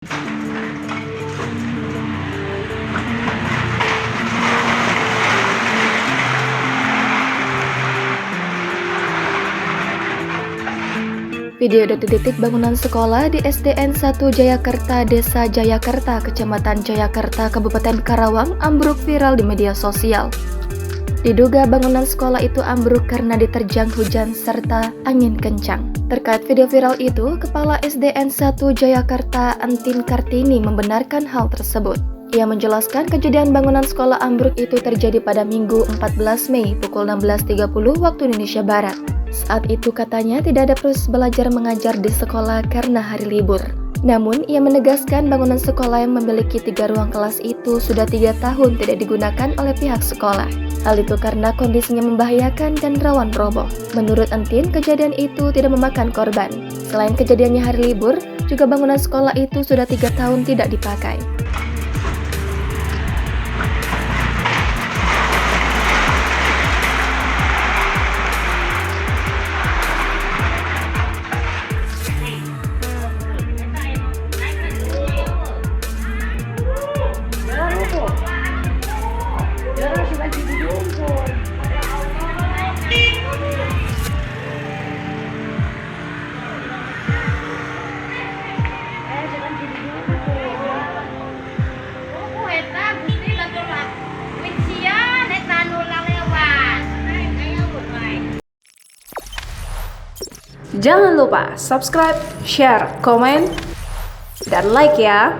Video detik-detik bangunan sekolah di SDN 1 Jayakerta, Desa Jayakerta, Kecamatan Jayakerta, Kabupaten Karawang ambruk viral di media sosial. Diduga bangunan sekolah itu ambruk karena diterjang hujan serta angin kencang. Terkait video viral itu, Kepala SDN 1 Jayakerta Entin Kartini membenarkan hal tersebut. Ia menjelaskan kejadian bangunan sekolah ambruk itu terjadi pada Minggu 14 Mei pukul 16.30 waktu Indonesia Barat. Saat itu katanya tidak ada proses belajar mengajar di sekolah karena hari libur. Namun, ia menegaskan bangunan sekolah yang memiliki 3 ruang kelas itu sudah 3 tahun tidak digunakan oleh pihak sekolah. Hal itu karena kondisinya membahayakan dan rawan roboh. Menurut Entin, kejadian itu tidak memakan korban. Selain kejadiannya hari libur, juga bangunan sekolah itu sudah 3 tahun tidak dipakai. Jangan lupa subscribe, share, komen, dan like ya.